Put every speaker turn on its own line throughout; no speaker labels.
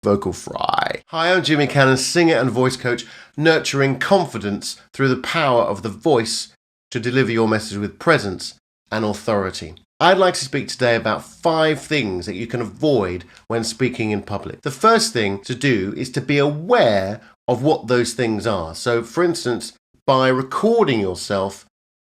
Vocal fry. Hi, I'm Jimmy Cannon, singer and voice coach, nurturing confidence through the power of the voice to deliver your message with presence and authority. I'd like to speak today about 5 things that you can avoid when speaking in public. The first thing to do is to be aware of what those things are. So, for instance, by recording yourself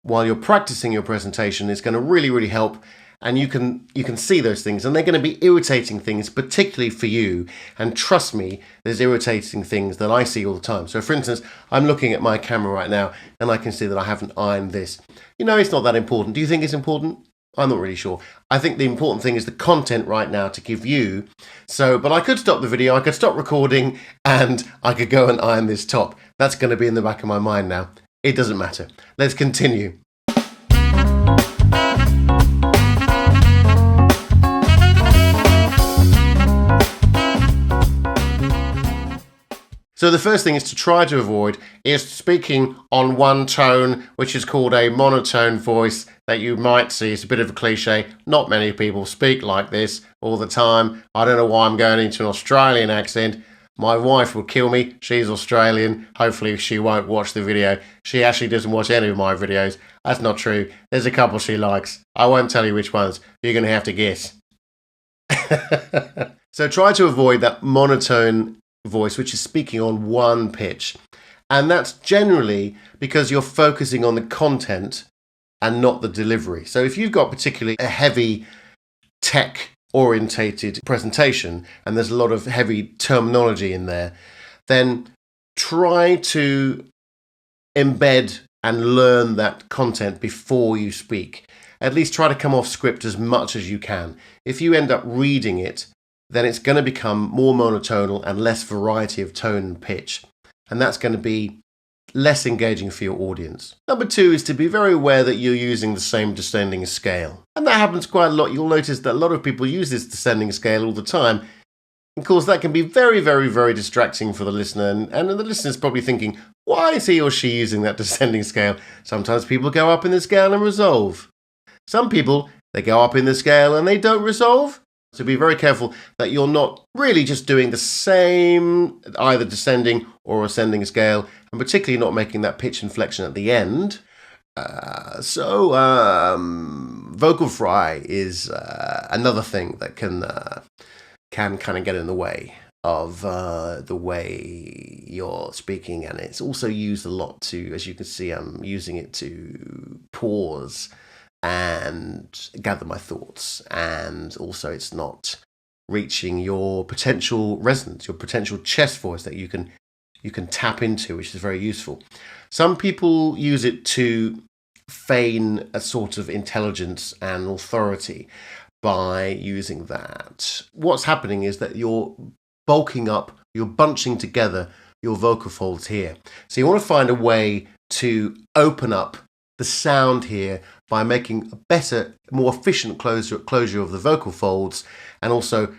while you're practicing your presentation is going to really help. And you can see those things, and they're going to be irritating things, particularly for you. And trust me, there's irritating things that I see all the time. So for instance, I'm looking at my camera right now, and I can see that I haven't ironed this. You know, it's not that important. Do you think it's important? I'm not really sure. I think the important thing is the content right now to give you. But I could stop the video, I could stop recording, and I could go and iron this top. That's going to be in the back of my mind now. It doesn't matter. Let's continue. So the first thing is to try to avoid is speaking on one tone, which is called a monotone voice that you might see. It's a bit of a cliche. Not many people speak like this all the time. I don't know why I'm going into an Australian accent. My wife will kill me. She's Australian. Hopefully she won't watch the video. She actually doesn't watch any of my videos. That's not true. There's a couple she likes. I won't tell you which ones. You're going to have to guess. So try to avoid that monotone voice, which is speaking on one pitch. And that's generally because you're focusing on the content and not the delivery. So if you've got particularly a heavy tech orientated presentation and there's a lot of heavy terminology in there, then try to embed and learn that content before you speak. At least try to come off script as much as you can. If you end up reading it, then it's going to become more monotonal and less variety of tone and pitch. And that's going to be less engaging for your audience. Number 2 is to be very aware that you're using the same descending scale. And that happens quite a lot. You'll notice that a lot of people use this descending scale all the time. Of course, that can be very distracting for the listener. And the listener's probably thinking, why is he or she using that descending scale? Sometimes people go up in the scale and resolve. Some people, they go up in the scale and they don't resolve. So be very careful that you're not really just doing the same, either descending or ascending scale, and particularly not making that pitch inflection at the end. Vocal fry is another thing that can kind of get in the way of the way you're speaking, and it's also used a lot to, as you can see, I'm using it to pause and gather my thoughts, and also it's not reaching your potential resonance, your potential chest voice that you can tap into, which is very useful. Some people use it to feign a sort of intelligence and authority by using that. What's happening is that you're bulking up, you're bunching together your vocal folds here. So you want to find a way to open up the sound here by making a better, more efficient closure of the vocal folds, and also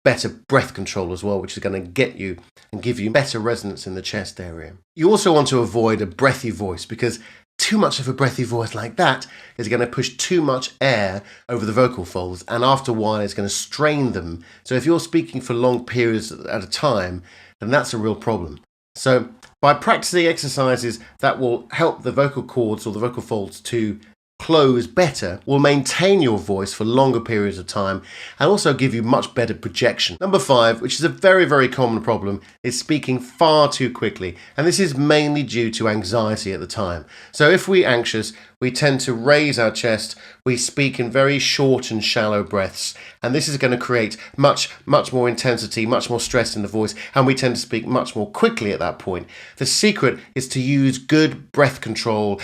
better breath control as well, which is going to get you and give you better resonance in the chest area. You also want to avoid a breathy voice, because too much of a breathy voice like that is going to push too much air over the vocal folds, and after a while it's going to strain them. So if you're speaking for long periods at a time, then that's a real problem. So by practicing exercises that will help the vocal cords or the vocal folds to close better, will maintain your voice for longer periods of time and also give you much better projection. Number 5, which is a very common problem, is speaking far too quickly. And this is mainly due to anxiety at the time. So if we're anxious, we tend to raise our chest, we speak in very short and shallow breaths, and this is going to create much more intensity, much more stress in the voice, and we tend to speak much more quickly at that point. The secret is to use good breath control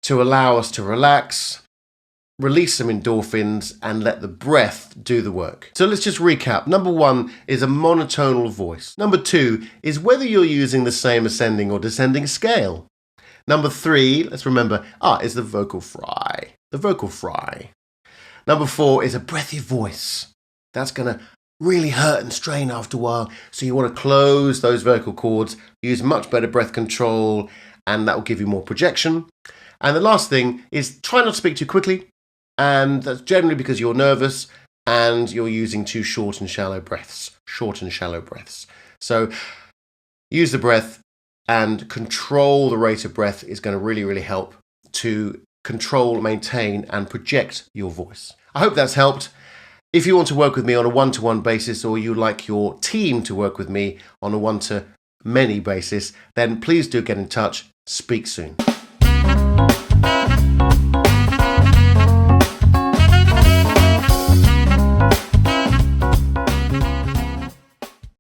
to allow us to relax, release some endorphins, and let the breath do the work. So let's just recap. Number 1 is a monotonal voice. Number 2 is whether you're using the same ascending or descending scale. Number 3, let's remember, is the vocal fry. The vocal fry. Number 4 is a breathy voice. That's going to really hurt and strain after a while. So you want to close those vocal cords, use much better breath control, and that will give you more projection. And the last thing is try not to speak too quickly. And that's generally because you're nervous. and you're using two short and shallow breaths. Short and shallow breaths. So use the breath and control the rate of breath is going to really, really help to control, maintain, and project your voice. I hope that's helped. If you want to work with me on a one-to-one basis, or you'd like your team to work with me on a one-to-many basis, then please do get in touch. Speak soon.